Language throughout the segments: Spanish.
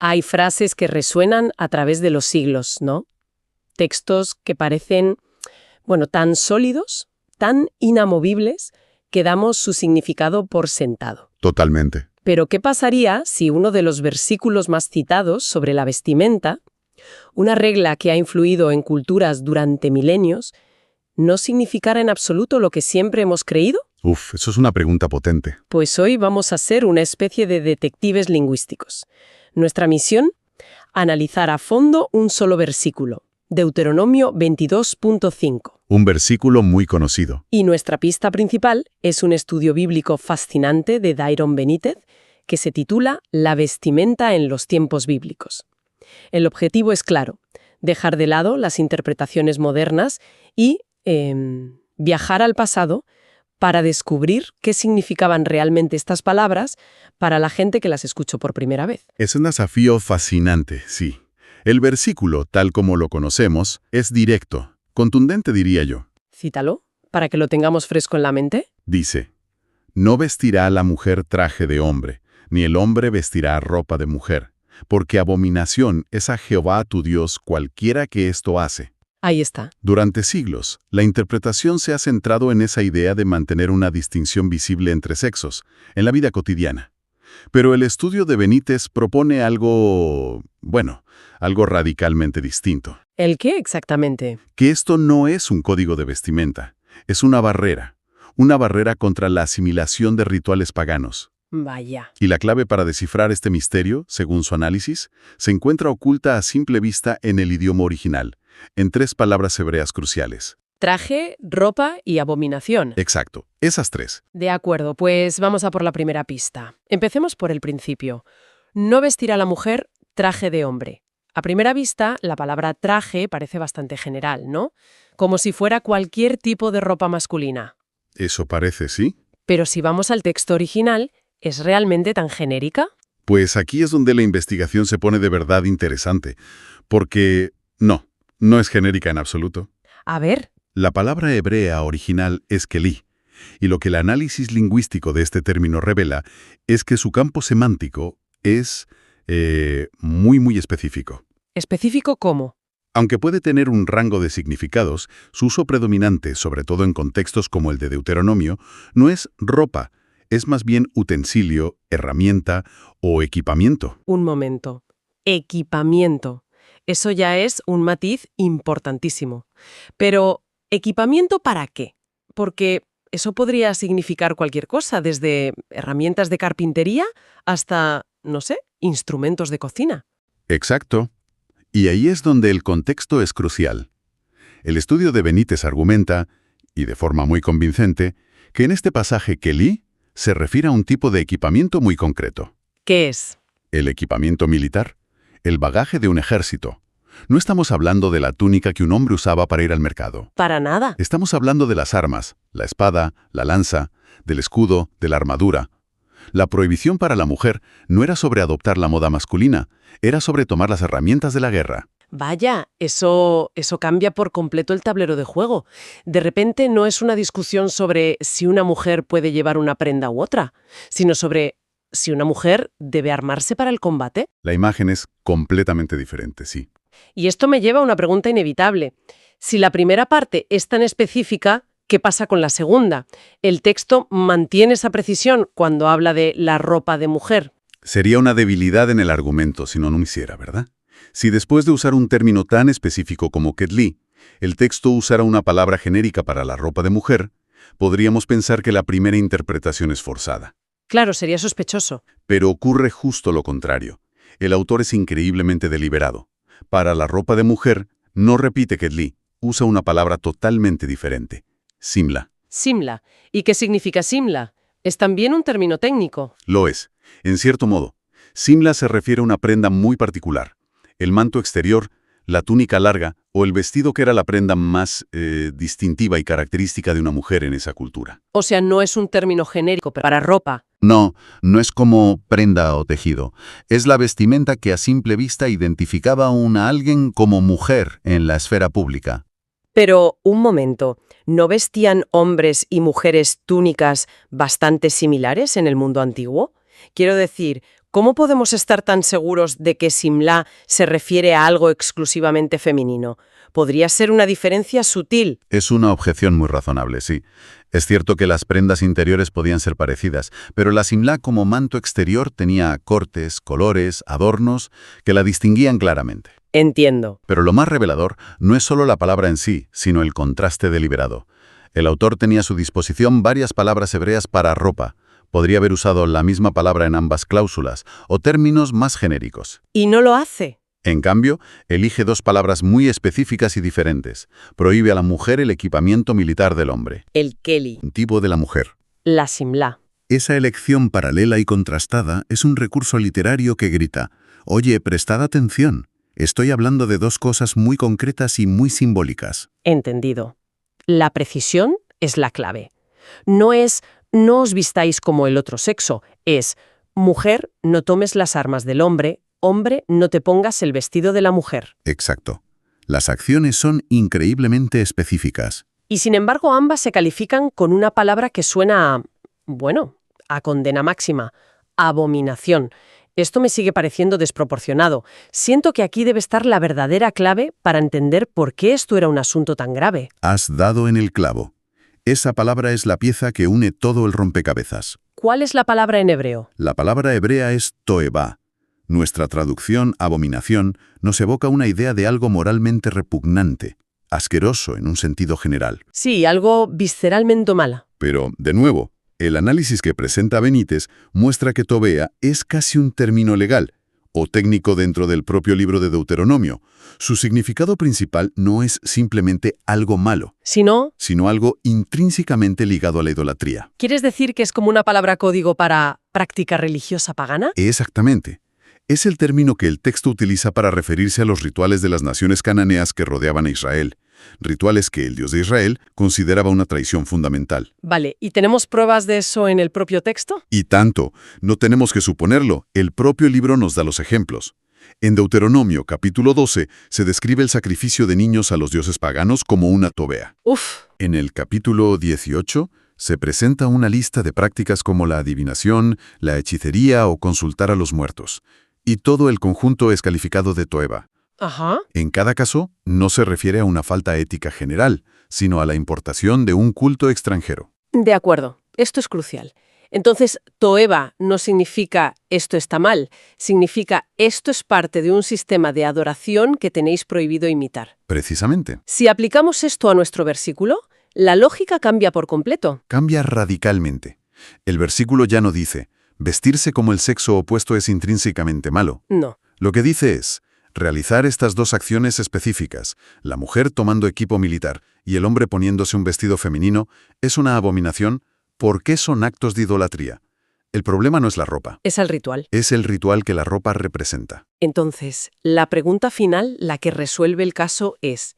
Hay frases que resuenan a través de los siglos, ¿no? Textos que parecen, bueno, tan sólidos, tan inamovibles, que damos su significado por sentado. Totalmente. Pero ¿qué pasaría si uno de los versículos más citados sobre la vestimenta, una regla que ha influido en culturas durante milenios, no significara en absoluto lo que siempre hemos creído? Uf, eso es una pregunta potente. Pues hoy vamos a ser una especie de detectives lingüísticos. Nuestra misión, analizar a fondo un solo versículo, Deuteronomio 22.5. Un versículo muy conocido. Y nuestra pista principal es un estudio bíblico fascinante de Dairon Benítez que se titula La vestimenta en los tiempos bíblicos. El objetivo es claro, dejar de lado las interpretaciones modernas y viajar al pasado para descubrir qué significaban realmente estas palabras para la gente que las escuchó por primera vez. Es un desafío fascinante, sí. El versículo, tal como lo conocemos, es directo, contundente diría yo. Cítalo, para que lo tengamos fresco en la mente. Dice, no vestirá la mujer traje de hombre, ni el hombre vestirá ropa de mujer, porque abominación es a Jehová tu Dios cualquiera que esto hace. Ahí está. Durante siglos, la interpretación se ha centrado en esa idea de mantener una distinción visible entre sexos, en la vida cotidiana. Pero el estudio de Benítez propone algo, algo radicalmente distinto. ¿El qué exactamente? Que esto no es un código de vestimenta, es una barrera contra la asimilación de rituales paganos. Vaya. Y la clave para descifrar este misterio, según su análisis, se encuentra oculta a simple vista en el idioma original, en 3 palabras hebreas cruciales. Traje, ropa y abominación. Exacto, esas 3. De acuerdo, pues vamos a por la primera pista. Empecemos por el principio. No vestirá la mujer traje de hombre. A primera vista, la palabra traje parece bastante general, ¿no? Como si fuera cualquier tipo de ropa masculina. Eso parece, ¿sí? Pero si vamos al texto original, ¿es realmente tan genérica? Pues aquí es donde la investigación se pone de verdad interesante, porque no es genérica en absoluto. A ver. La palabra hebrea original es kelí, y lo que el análisis lingüístico de este término revela es que su campo semántico es muy específico. ¿Específico cómo? Aunque puede tener un rango de significados, su uso predominante, sobre todo en contextos como el de Deuteronomio, no es ropa, es más bien utensilio, herramienta o equipamiento. Un momento. Equipamiento. Eso ya es un matiz importantísimo. Pero, ¿equipamiento para qué? Porque eso podría significar cualquier cosa, desde herramientas de carpintería hasta, no sé, instrumentos de cocina. Exacto. Y ahí es donde el contexto es crucial. El estudio de Benítez argumenta, y de forma muy convincente, que en este pasaje kelí se refiere a un tipo de equipamiento muy concreto. ¿Qué es? El equipamiento militar, el bagaje de un ejército. No estamos hablando de la túnica que un hombre usaba para ir al mercado. Para nada. Estamos hablando de las armas, la espada, la lanza, del escudo, de la armadura. La prohibición para la mujer no era sobre adoptar la moda masculina, era sobre tomar las herramientas de la guerra. Vaya, eso cambia por completo el tablero de juego. De repente no es una discusión sobre si una mujer puede llevar una prenda u otra, sino sobre si una mujer debe armarse para el combate. La imagen es completamente diferente, sí. Y esto me lleva a una pregunta inevitable. Si la primera parte es tan específica, ¿qué pasa con la segunda? ¿El texto mantiene esa precisión cuando habla de la ropa de mujer? Sería una debilidad en el argumento si no lo hiciera, ¿verdad? Si después de usar un término tan específico como kelí, el texto usara una palabra genérica para la ropa de mujer, podríamos pensar que la primera interpretación es forzada. Claro, sería sospechoso. Pero ocurre justo lo contrario. El autor es increíblemente deliberado. Para la ropa de mujer, no repite kelí, usa una palabra totalmente diferente. Simla. Simla. ¿Y qué significa simla? ¿Es también un término técnico? Lo es. En cierto modo, simla se refiere a una prenda muy particular. El manto exterior, la túnica larga o el vestido que era la prenda más distintiva y característica de una mujer en esa cultura. O sea, no es un término genérico para ropa. No es como prenda o tejido. Es la vestimenta que a simple vista identificaba a alguien como mujer en la esfera pública. Pero, un momento, ¿no vestían hombres y mujeres túnicas bastante similares en el mundo antiguo? Quiero decir, ¿Cómo podemos estar tan seguros de que simla se refiere a algo exclusivamente femenino? Podría ser una diferencia sutil. Es una objeción muy razonable, sí. Es cierto que las prendas interiores podían ser parecidas, pero la simla como manto exterior tenía cortes, colores, adornos que la distinguían claramente. Entiendo. Pero lo más revelador no es solo la palabra en sí, sino el contraste deliberado. El autor tenía a su disposición varias palabras hebreas para ropa. Podría haber usado la misma palabra en ambas cláusulas, o términos más genéricos. ¿Y no lo hace? En cambio, elige dos palabras muy específicas y diferentes. Prohíbe a la mujer el equipamiento militar del hombre. El keli. Un tipo de la mujer. La simla. Esa elección paralela y contrastada es un recurso literario que grita: «Oye, prestad atención. Estoy hablando de dos cosas muy concretas y muy simbólicas». Entendido. La precisión es la clave. No es «no os vistáis como el otro sexo», es «mujer, no tomes las armas del hombre, hombre, no te pongas el vestido de la mujer». Exacto. Las acciones son increíblemente específicas. Y sin embargo ambas se califican con una palabra que suena a condena máxima: abominación. Esto me sigue pareciendo desproporcionado. Siento que aquí debe estar la verdadera clave para entender por qué esto era un asunto tan grave. Has dado en el clavo. Esa palabra es la pieza que une todo el rompecabezas. ¿Cuál es la palabra en hebreo? La palabra hebrea es toeva. Nuestra traducción, abominación, nos evoca una idea de algo moralmente repugnante, asqueroso en un sentido general. Sí, algo visceralmente mala. Pero, de nuevo, el análisis que presenta Benítez muestra que tovea es casi un término legal, o técnico dentro del propio libro de Deuteronomio. Su significado principal no es simplemente algo malo, sino algo intrínsecamente ligado a la idolatría. ¿quieres decir que es como una palabra código para práctica religiosa pagana? Exactamente. Es el término que el texto utiliza para referirse a los rituales de las naciones cananeas que rodeaban a Israel. Rituales que el Dios de Israel consideraba una traición fundamental. Vale, ¿y tenemos pruebas de eso en el propio texto? Y tanto, no tenemos que suponerlo, el propio libro nos da los ejemplos. En Deuteronomio, capítulo 12, se describe el sacrificio de niños a los dioses paganos como una tovea. Uf. En el capítulo 18, se presenta una lista de prácticas como la adivinación, la hechicería o consultar a los muertos. Y todo el conjunto es calificado de toeva. Ajá. En cada caso, no se refiere a una falta ética general, sino a la importación de un culto extranjero. De acuerdo, esto es crucial. Entonces, toeva no significa esto está mal, significa esto es parte de un sistema de adoración que tenéis prohibido imitar. Precisamente. Si aplicamos esto a nuestro versículo, la lógica cambia por completo. Cambia radicalmente. El versículo ya no dice: vestirse como el sexo opuesto es intrínsecamente malo. No. Lo que dice es: realizar estas dos acciones específicas, la mujer tomando equipo militar y el hombre poniéndose un vestido femenino, es una abominación porque son actos de idolatría. El problema no es la ropa. Es el ritual. Es el ritual que la ropa representa. Entonces, la pregunta final, la que resuelve el caso, es: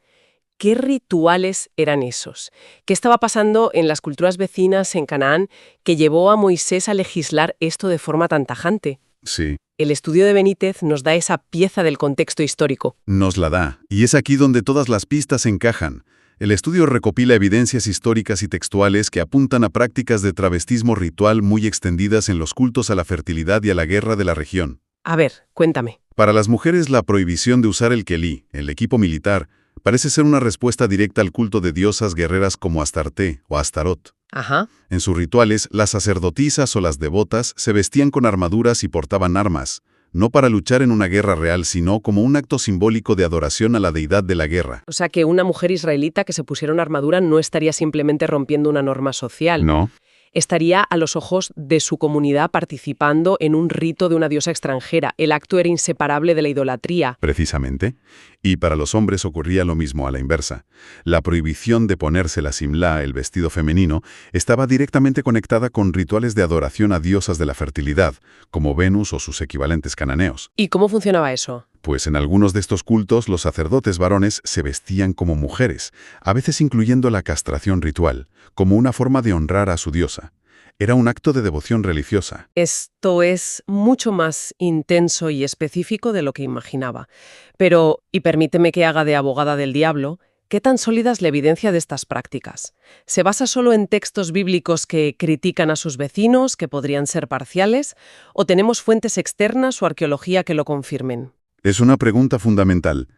¿qué rituales eran esos? ¿Qué estaba pasando en las culturas vecinas en Canaán que llevó a Moisés a legislar esto de forma tan tajante? Sí. El estudio de Benítez nos da esa pieza del contexto histórico. Nos la da. Y es aquí donde todas las pistas encajan. El estudio recopila evidencias históricas y textuales que apuntan a prácticas de travestismo ritual muy extendidas en los cultos a la fertilidad y a la guerra de la región. A ver, cuéntame. Para las mujeres, la prohibición de usar el kelí, el equipo militar, parece ser una respuesta directa al culto de diosas guerreras como Astarte o Astarot. Ajá. En sus rituales, las sacerdotisas o las devotas se vestían con armaduras y portaban armas, no para luchar en una guerra real, sino como un acto simbólico de adoración a la deidad de la guerra. O sea que una mujer israelita que se pusiera una armadura no estaría simplemente rompiendo una norma social. No. Estaría a los ojos de su comunidad participando en un rito de una diosa extranjera. El acto era inseparable de la idolatría. Precisamente. Y para los hombres ocurría lo mismo a la inversa. La prohibición de ponerse la simlá, el vestido femenino, estaba directamente conectada con rituales de adoración a diosas de la fertilidad, como Venus o sus equivalentes cananeos. ¿Y cómo funcionaba eso? Pues en algunos de estos cultos los sacerdotes varones se vestían como mujeres, a veces incluyendo la castración ritual, como una forma de honrar a su diosa. Era un acto de devoción religiosa. Esto es mucho más intenso y específico de lo que imaginaba. Pero, y permíteme que haga de abogada del diablo, ¿Qué tan sólida es la evidencia de estas prácticas? ¿Se basa solo en textos bíblicos que critican a sus vecinos, que podrían ser parciales, o tenemos fuentes externas o arqueología que lo confirmen? Es una pregunta fundamental.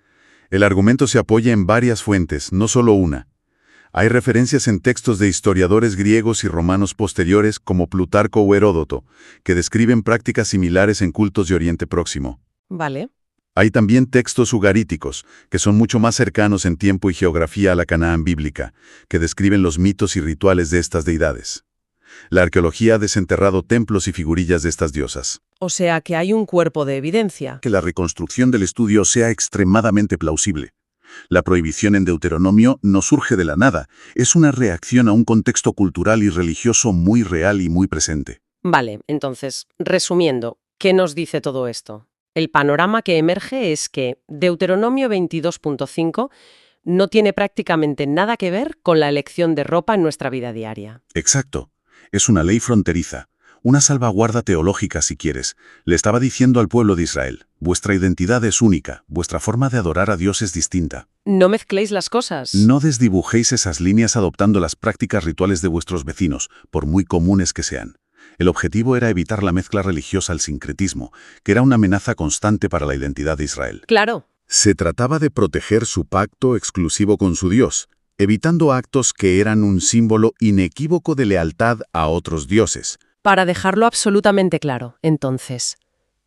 El argumento se apoya en varias fuentes, no solo una. Hay referencias en textos de historiadores griegos y romanos posteriores como Plutarco o Heródoto, que describen prácticas similares en cultos de Oriente Próximo. Vale. Hay también textos ugaríticos, que son mucho más cercanos en tiempo y geografía a la Canaán bíblica, que describen los mitos y rituales de estas deidades. La arqueología ha desenterrado templos y figurillas de estas diosas. O sea que hay un cuerpo de evidencia. Que la reconstrucción del estudio sea extremadamente plausible. La prohibición en Deuteronomio no surge de la nada, es una reacción a un contexto cultural y religioso muy real y muy presente. Vale, entonces, resumiendo, ¿qué nos dice todo esto? El panorama que emerge es que Deuteronomio 22.5 no tiene prácticamente nada que ver con la elección de ropa en nuestra vida diaria. Exacto. Es una ley fronteriza, una salvaguarda teológica si quieres. Le estaba diciendo al pueblo de Israel, vuestra identidad es única, vuestra forma de adorar a Dios es distinta. No mezcléis las cosas. No desdibujéis esas líneas adoptando las prácticas rituales de vuestros vecinos, por muy comunes que sean. El objetivo era evitar la mezcla religiosa al sincretismo, que era una amenaza constante para la identidad de Israel. Claro. Se trataba de proteger su pacto exclusivo con su Dios, evitando actos que eran un símbolo inequívoco de lealtad a otros dioses. Para dejarlo absolutamente claro, entonces,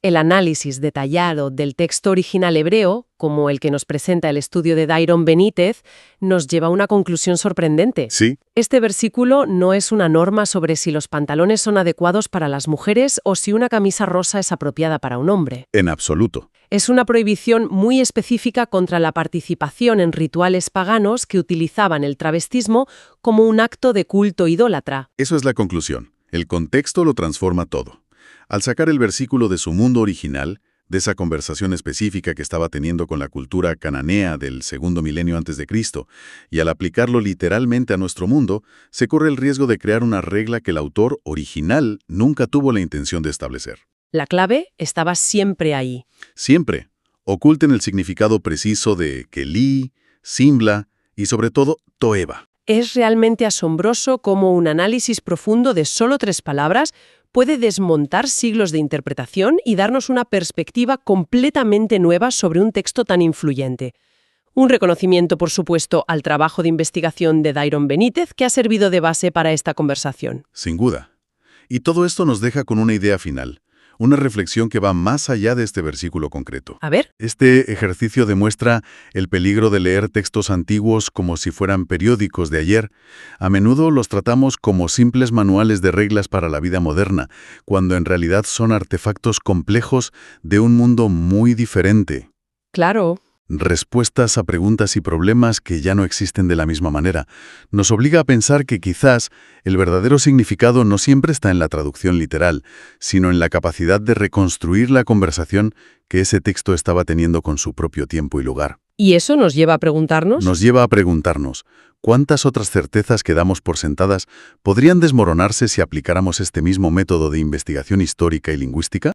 el análisis detallado del texto original hebreo, como el que nos presenta el estudio de Dairon Benítez, nos lleva a una conclusión sorprendente. Sí. Este versículo no es una norma sobre si los pantalones son adecuados para las mujeres o si una camisa rosa es apropiada para un hombre. En absoluto. Es una prohibición muy específica contra la participación en rituales paganos que utilizaban el travestismo como un acto de culto idólatra. Eso es la conclusión. El contexto lo transforma todo. Al sacar el versículo de su mundo original, de esa conversación específica que estaba teniendo con la cultura cananea del segundo milenio antes de Cristo, y al aplicarlo literalmente a nuestro mundo, se corre el riesgo de crear una regla que el autor original nunca tuvo la intención de establecer. La clave estaba siempre ahí. Siempre. Oculten el significado preciso de Kelí, Simbla y sobre todo Toeva. Es realmente asombroso cómo un análisis profundo de solo 3 palabras puede desmontar siglos de interpretación y darnos una perspectiva completamente nueva sobre un texto tan influyente. Un reconocimiento, por supuesto, al trabajo de investigación de Dairon Benítez que ha servido de base para esta conversación. Sin duda. Y todo esto nos deja con una idea final. Una reflexión que va más allá de este versículo concreto. A ver. Este ejercicio demuestra el peligro de leer textos antiguos como si fueran periódicos de ayer. A menudo los tratamos como simples manuales de reglas para la vida moderna, cuando en realidad son artefactos complejos de un mundo muy diferente. Claro. Respuestas a preguntas y problemas que ya no existen de la misma manera. Nos obliga a pensar que quizás el verdadero significado no siempre está en la traducción literal, sino en la capacidad de reconstruir la conversación que ese texto estaba teniendo con su propio tiempo y lugar. ¿Y eso nos lleva a preguntarnos? Nos lleva a preguntarnos, ¿cuántas otras certezas que damos por sentadas podrían desmoronarse si aplicáramos este mismo método de investigación histórica y lingüística?